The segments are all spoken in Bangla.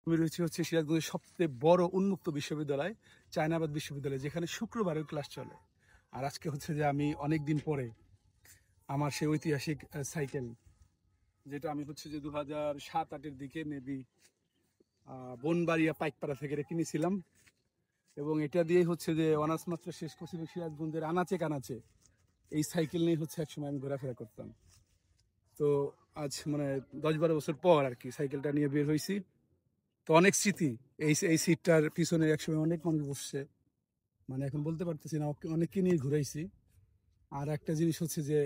আমি রয়েছি হচ্ছে সিরাজগঞ্জের সবচেয়ে বড় উন্মুক্ত বিশ্ববিদ্যালয় চায়নাবাদ বিশ্ববিদ্যালয়, যেখানে শুক্রবারেও ক্লাস চলে। আর আজকে হচ্ছে যে আমি অনেক দিন পরে আমার সেই ঐতিহাসিক সাইকেল, যেটা আমি হচ্ছে যে 2007-08-এর দিকে মেবি বনবাড়িয়া পাইকপাড়া থেকে কিনেছিলাম, এবং এটা দিয়ে হচ্ছে যে অনার্স মাত্র শেষ করছি। সিরাজগঞ্জের আনাচে কানাচে এই সাইকেল নিয়ে হচ্ছে একসময় আমি ঘোরাফেরা করতাম। তো আজ মানে 10-12 বছর পর আর কি সাইকেলটা নিয়ে বের হয়েছি। তো অনেক স্মৃতি, এই সিটটার পিছনে একসময় অনেক মানুষ বসছে, মানে এখন বলতে পারতেছি না, অনেককে নিয়ে ঘুরাইছি। আর একটা জিনিস হচ্ছে যে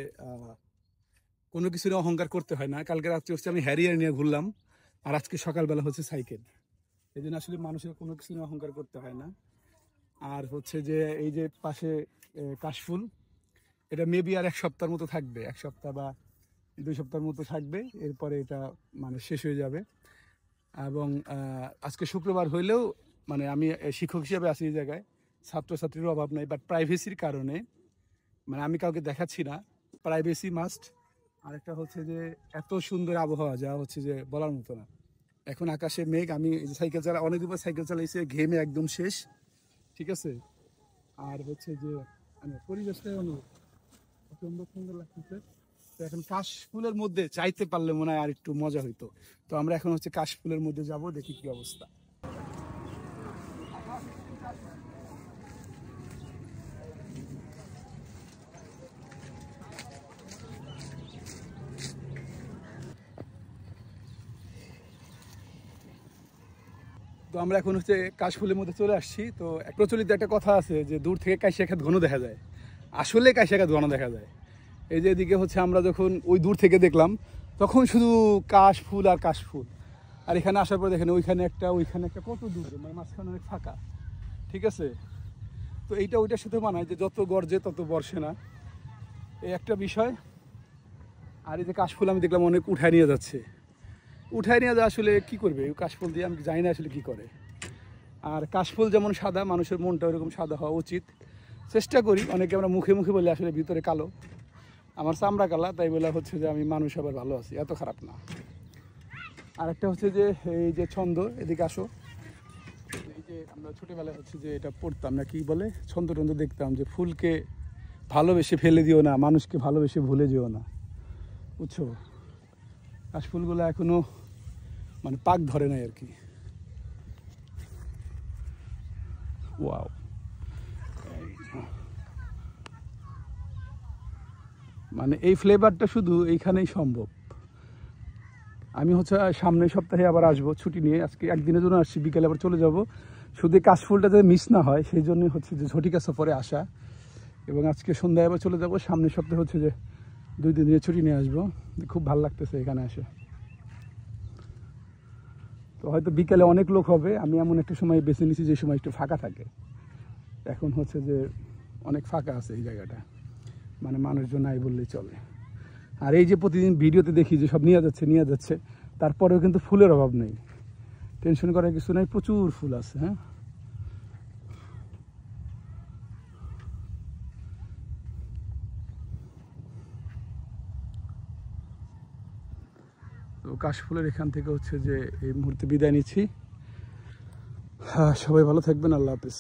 কোনো কিছু নিয়ে অহংকার করতে হয় না। কালকে রাত্রে হচ্ছে আমি হ্যারিয়ার নিয়ে ঘুরলাম, আর আজকে সকালবেলা হচ্ছে সাইকেল। এই জন্য আসলে মানুষের কোনো কিছু নিয়ে অহংকার করতে হয় না। আর হচ্ছে যে এই যে পাশে কাশফুল, এটা মেবি আর 1 সপ্তাহের মতো থাকবে, 1 সপ্তাহ বা 2 সপ্তাহের মতো থাকবে, এরপরে এটা মানে শেষ হয়ে যাবে। এবং আজকে শুক্রবার হইলেও মানে আমি শিক্ষক হিসেবে আছি এই জায়গায়, ছাত্রছাত্রীর অভাব নাই, বাট প্রাইভেসির কারণে মানে আমি কাউকে দেখাচ্ছি না, প্রাইভেসি মাস্ট। আরেকটা হচ্ছে যে এত সুন্দর আবহাওয়া, যা হচ্ছে যে বলার মতো না। এখন আকাশে মেঘ, আমি সাইকেল চালা অনেকদিন পর সাইকেল চালাইছি, ঘেমে একদম শেষ, ঠিক আছে। আর হচ্ছে যে মানে পরিবেশটাই অনেক সুন্দর সুন্দর লাগতেছে। তো এখন কাশফুলের মধ্যে চাইতে পারলে মনে হয় আর একটু মজা হইতো। তো আমরা এখন হচ্ছে কাশফুলের মধ্যে যাব, দেখি কি অবস্থা। তো আমরা এখন হচ্ছে কাশফুলের মধ্যে চলে আসছি। তো প্রচলিত একটা কথা আছে যে দূর থেকে কাশিয়া খাত ঘন দেখা যায়, আসলে কাশিয়া খাত ঘন দেখা যায়। এই যে এদিকে হচ্ছে আমরা যখন ওই দূর থেকে দেখলাম, তখন শুধু কাশফুল আর কাশফুল। আর এখানে আসার পর দেখেন ওইখানে একটা কত দূর, মানে মাঝখানে অনেক ফাঁকা, ঠিক আছে। তো এইটা ওইটার সাথে মানায় যে যত গর্জে তত বর্ষে না, এই একটা বিষয়। আর এই যে কাশফুল আমি দেখলাম অনেক উঠায় নিয়ে যাচ্ছে, আসলে কি করবে ওই কাশফুল দিয়ে, আমি জানি না আসলে কি করে। আর কাশফুল যেমন সাদা, মানুষের মনটা ওরকম সাদা হওয়া উচিত, চেষ্টা করি। অনেকে আমরা মুখে মুখে বলে, আসলে ভিতরে কালো, আমার চামড়া কালা, তাই বলে হচ্ছে যে আমি মানুষ আবার ভালো আছি, এত খারাপ না। আর একটা হচ্ছে যে এই যে ছন্দ, এদিকে আসো। এই যে আমরা ছোটোবেলায় হচ্ছে যে এটা পড়তাম না, কি বলে, ছন্দ টন্দ দেখতাম যে ফুলকে ভালোবেসে ফেলে দিও না, মানুষকে ভালোবেসে ভুলে যেও না, বুঝছো। কাশফুলগুলো এখনো মানে পাক ধরে নাই আর কি। ওয়াও, মানে এই ফ্লেভারটা শুধু এইখানেই সম্ভব। আমি হচ্ছে সামনের সপ্তাহে আবার আসবো ছুটি নিয়ে, আজকে একদিনের জন্য আসছি, বিকেলে আবার চলে যাব। শুধু কাশফুলটা যাতে মিস না হয় সেই জন্যই হচ্ছে যে ঝটিকা সফরে আসা, এবং আজকে সন্ধ্যায় আবার চলে যাব। সামনের সপ্তাহে হচ্ছে যে 2-3 দিনের ছুটি নিয়ে আসবো। খুব ভালো লাগতেছে এখানে আসে। তো হয়তো বিকেলে অনেক লোক হবে, আমি এমন একটা সময় বেছে নিয়েছি যে সময় একটু ফাঁকা থাকে। এখন হচ্ছে যে অনেক ফাঁকা আছে এই জায়গাটা, মানে মানুষজন নাই বললেই চলে। আর এই যে প্রতিদিন ভিডিওতে দেখি যে সব নিয়ে যাচ্ছে, তারপরেও কিন্তু ফুলের অভাব নেই, টেনশন করার কিছু নাই, প্রচুর ফুল আছে। হ্যাঁ, তো কাশফুলের এখান থেকে হচ্ছে যে এই মুহূর্তে বিদায় নিচ্ছি। হ্যাঁ, সবাই ভালো থাকবেন, আল্লাহ হাফিজ।